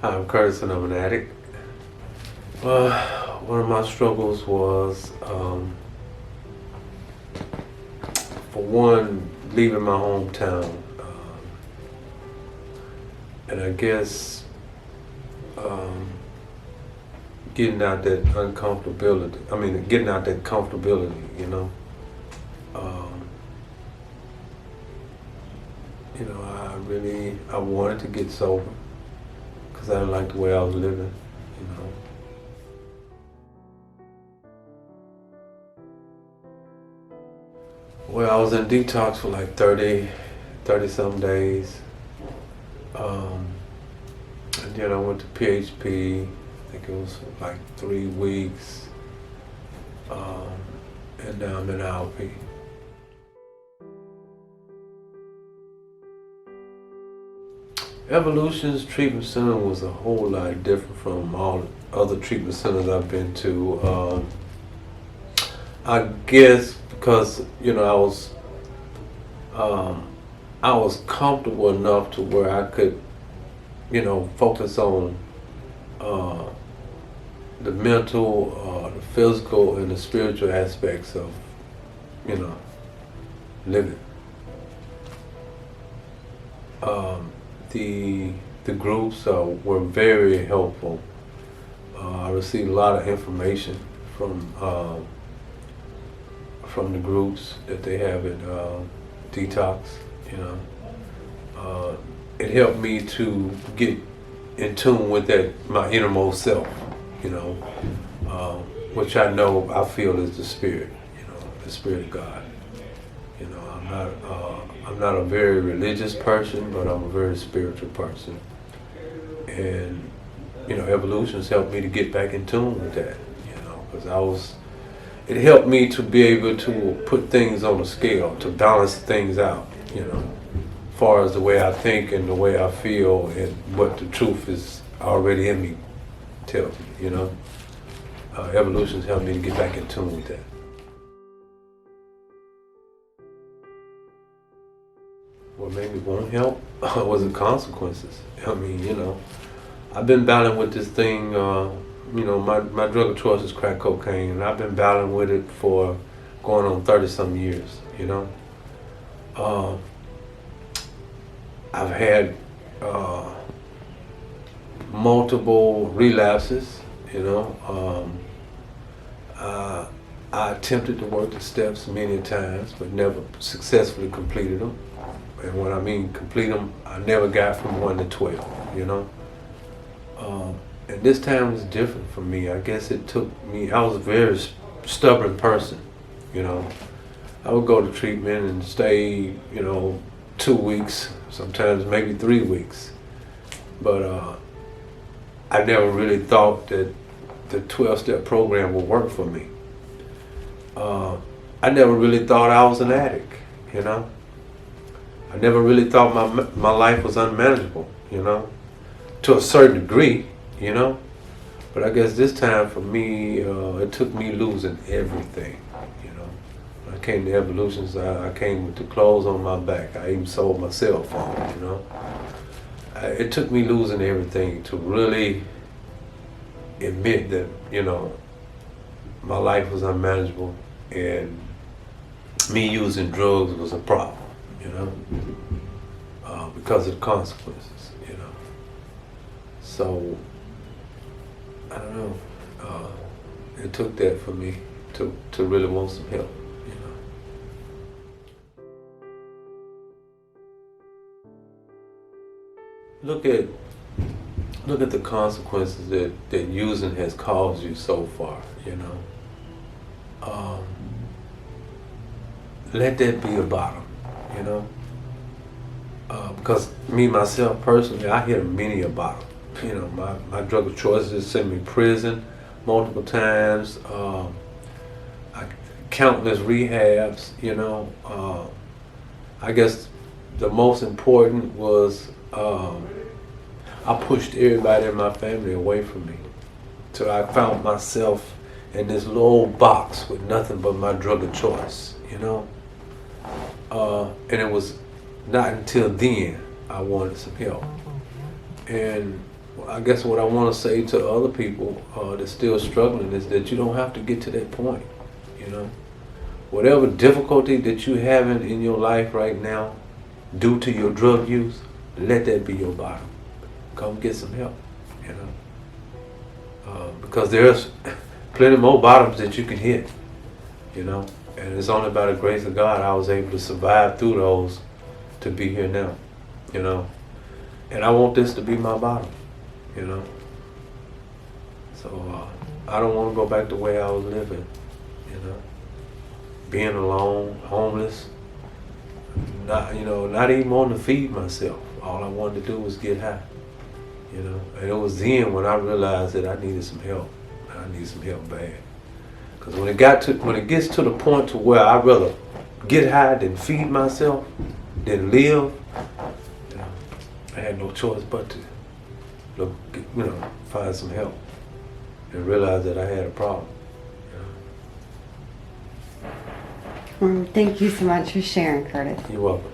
Hi, I'm Curtis and I'm an addict. Well, one of my struggles was, for one, leaving my hometown. And I guess um, getting out that uncomfortability. Getting out that comfortability. Um, I wanted to get sober because I didn't like the way I was living. Well, I was in detox for like 30 some days. Um, and then I went to PHP. I think it was like 3 weeks. Um, and now I'm in LP. Evolution's treatment center was a whole lot different from all the other treatment centers I've been to. I guess because I was comfortable enough to where I could focus on uh, the mental, the physical, and the spiritual aspects of you know living. Um, the groups were very helpful. I received a lot of information from the groups that they have at Detox. You know, it helped me to get in tune with my innermost self. You know, which I feel is the spirit. The spirit of God. I'm not a very religious person, but I'm a very spiritual person. And, evolution's helped me to get back in tune with that, because it helped me to be able to put things on a scale, to balance things out, as far as the way I think and the way I feel and what the truth is already in me tells me, Evolution's helped me to get back in tune with that. What made me want help was the consequences. I've been battling with this thing, my drug of choice is crack cocaine, and I've been battling with it for going on 30-some years, I've had multiple relapses, I attempted to work the steps many times, but never successfully completed them. And when I mean complete them, I never got from 1 to 12, and this time was different for me. I guess it took me, I was a very stubborn person, I would go to treatment and stay, 2 weeks, sometimes maybe 3 weeks. But I never really thought that the 12-step program would work for me. I never really thought I was an addict, I never really thought my life was unmanageable, to a certain degree, But I guess this time for me, it took me losing everything, When I came to Evolutions, I came with the clothes on my back. I even sold my cell phone, It took me losing everything to really admit that, my life was unmanageable and me using drugs was a problem. Because of the consequences, So, I don't know. It took that for me to really want some help, Look at the consequences that using has caused you so far, Let that be a bottom, Because me, myself, personally, I hit many a bottom. My drug of choice has sent me to prison multiple times, countless rehabs, I guess the most important was I pushed everybody in my family away from me. So I found myself in this little box with nothing but my drug of choice, And it was not until then I wanted some help. And I guess what I want to say to other people that's still struggling is that you don't have to get to that point, you know. Whatever difficulty that you're having in your life right now due to your drug use, let that be your bottom. Come get some help, you know. Because there's plenty more bottoms that you can hit, you know. And it's only by the grace of God I was able to survive through those to be here now, you know. And I want this to be my bottom, you know. So I don't want to go back the way I was living, you know. Being alone, homeless, not even wanting to feed myself. All I wanted to do was get high, you know. And it was then when I realized that I needed some help. I needed some help bad. Because when it gets to the point to where I'd rather get high than feed myself, than live, you know, I had no choice but to look, you know, find some help and realize that I had a problem. Thank you so much for sharing, Curtis. You're welcome.